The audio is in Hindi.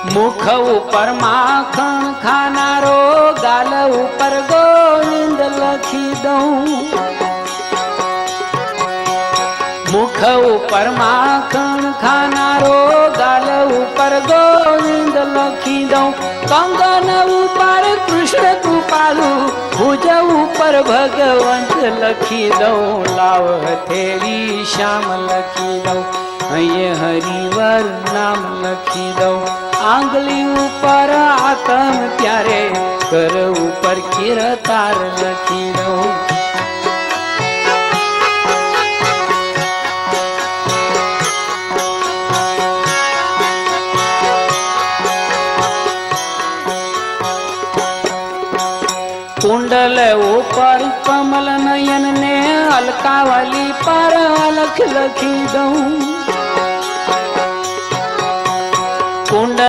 मुख ऊपर माखण खानारो गाल ऊपर गोविंद लखी दऊं। मुख ऊपर माखण खानारो गाल ऊपर गोविंद लखी दऊं। कंगन ऊपर कृष्ण कृपालु भुज ऊपर भगवंत लखी दऊं। लाव हथेली श्याम लखी दऊं। ये हरिवर नाम लखी दऊं। आंगली ऊपर आत्म त्यारे कर ऊपर किरतार लखी दऊं। कुंडल ऊपर कमल नयन ने अलकावली पर अलख लखी दऊं।